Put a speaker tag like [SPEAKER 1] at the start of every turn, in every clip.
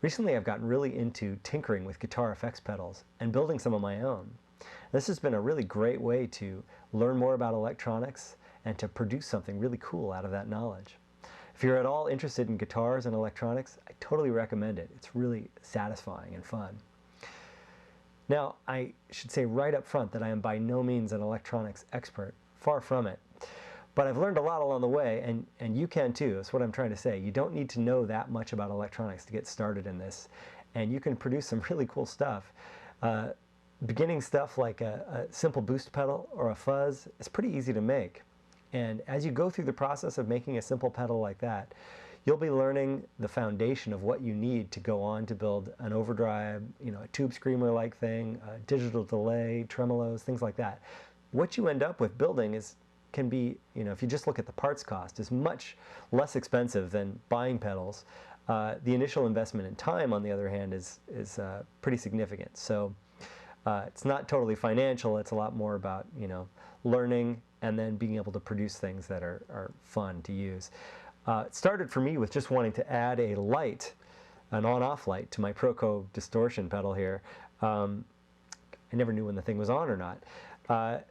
[SPEAKER 1] Recently I've gotten really into tinkering with guitar effects pedals and building some of my own. This has been a really great way to learn more about electronics and to produce something really cool out of that knowledge. If you're at all interested in guitars and electronics, I totally recommend it. It's really satisfying and fun. Now, I should say right up front that I am by no means an electronics expert, far from it. But I've learned a lot along the way, and you can too. That's what I'm trying to say. You don't need to know that much about electronics to get started in this, and you can produce some really cool stuff. Beginning stuff like a simple boost pedal or a fuzz is pretty easy to make. And as you go through the process of making a simple pedal like that, you'll be learning the foundation of what you need to go on to build an overdrive, a tube screamer-like thing, a digital delay, tremolos, things like that. What you end up with building can be, if you just look at the parts cost, is much less expensive than buying pedals. The initial investment in time, on the other hand, is pretty significant. So it's not totally financial. It's a lot more about learning and then being able to produce things that are fun to use. It started for me with just wanting to add a light, an on-off light, to my Proco distortion pedal here. I never knew when the thing was on or not.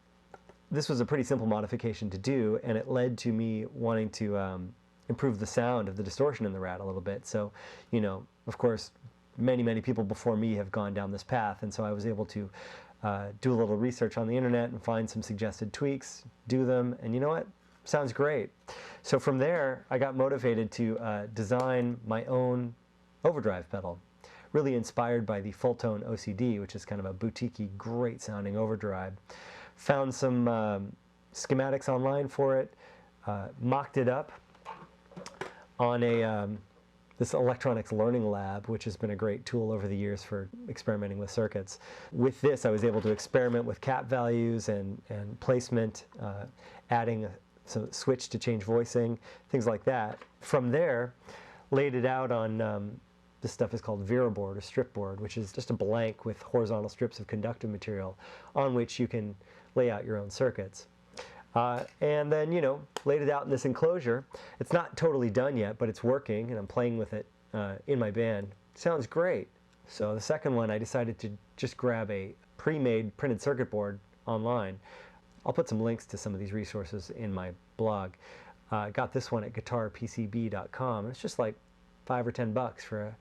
[SPEAKER 1] This was a pretty simple modification to do, and it led to me wanting to improve the sound of the distortion in the Rat a little bit. So, of course, many people before me have gone down this path, and so I was able to do a little research on the internet and find some suggested tweaks, do them, and you know what? Sounds great. So from there, I got motivated to design my own overdrive pedal, really inspired by the Full Tone OCD, which is kind of a boutique-y, great-sounding overdrive. Found some schematics online for it, mocked it up on this electronics learning lab, which has been a great tool over the years for experimenting with circuits. With this, I was able to experiment with cap values and placement, adding a switch to change voicing, things like that. From there, laid it out on this stuff is called Vera board or strip board, which is just a blank with horizontal strips of conductive material on which you can lay out your own circuits. And then, laid it out in this enclosure. It's not totally done yet, but it's working, and I'm playing with it in my band. Sounds great. So the second one, I decided to just grab a pre-made printed circuit board online. I'll put some links to some of these resources in my blog. Got this one at guitarpcb.com. It's just like $5 or $10 for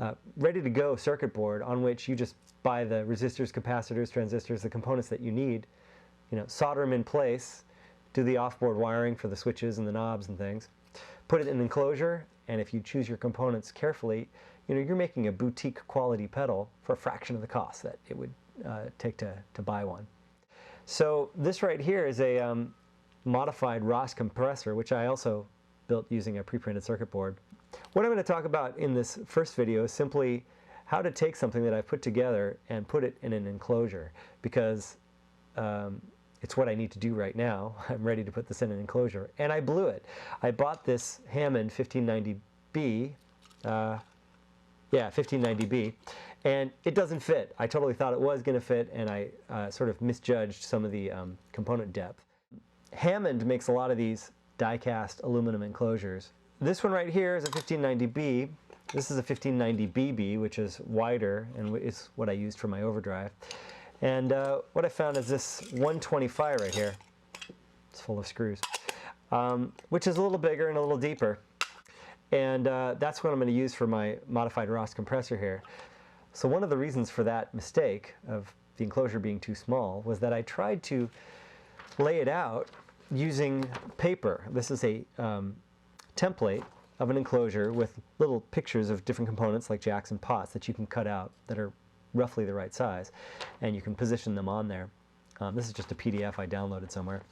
[SPEAKER 1] a ready-to-go circuit board on which you just buy the resistors, capacitors, transistors, the components that you need, solder them in place, do the off-board wiring for the switches and the knobs and things, put it in an enclosure, and if you choose your components carefully, you're making a boutique quality pedal for a fraction of the cost that it would take to buy one. So this right here is a modified Ross compressor, which I also built using a pre-printed circuit board. What I'm going to talk about in this first video is simply how to take something that I've put together and put it in an enclosure, because it's what I need to do right now. I'm ready to put this in an enclosure, and I blew it. I bought this Hammond 1590B, 1590B, and it doesn't fit. I totally thought it was going to fit, and I sort of misjudged some of the component depth. Hammond makes a lot of these die-cast aluminum enclosures. This one right here is a 1590B. This is a 1590BB, which is wider and is what I used for my overdrive. And what I found is this 125 right here. It's full of screws, which is a little bigger and a little deeper. And that's what I'm going to use for my modified Ross compressor here. So one of the reasons for that mistake of the enclosure being too small was that I tried to lay it out using paper. This is a template of an enclosure with little pictures of different components like jacks and pots that you can cut out that are roughly the right size, and you can position them on there. This is just a PDF I downloaded somewhere.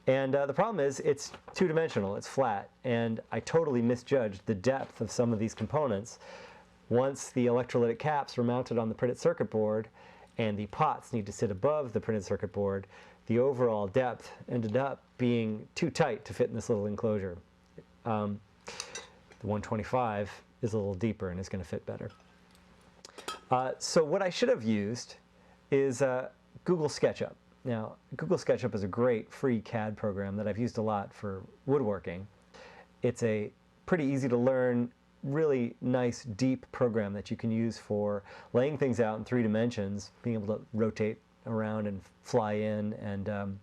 [SPEAKER 1] And the problem is it's two-dimensional, it's flat, and I totally misjudged the depth of some of these components. Once the electrolytic caps were mounted on the printed circuit board and the pots need to sit above the printed circuit board, the overall depth ended up being too tight to fit in this little enclosure. The 125 is a little deeper and is going to fit better. So what I should have used is Google SketchUp. Now, Google SketchUp is a great free CAD program that I've used a lot for woodworking. It's a pretty easy to learn really nice, deep program that you can use for laying things out in 3 dimensions, being able to rotate around and fly in, and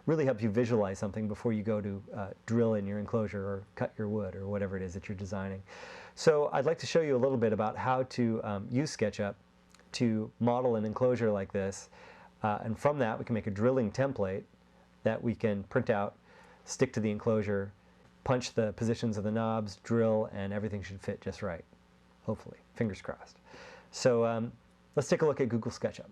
[SPEAKER 1] really help you visualize something before you go to drill in your enclosure or cut your wood or whatever it is that you're designing. So I'd like to show you a little bit about how to use SketchUp to model an enclosure like this, and from that we can make a drilling template that we can print out, stick to the enclosure, punch the positions of the knobs, drill, and everything should fit just right, hopefully, fingers crossed. So let's take a look at Google SketchUp.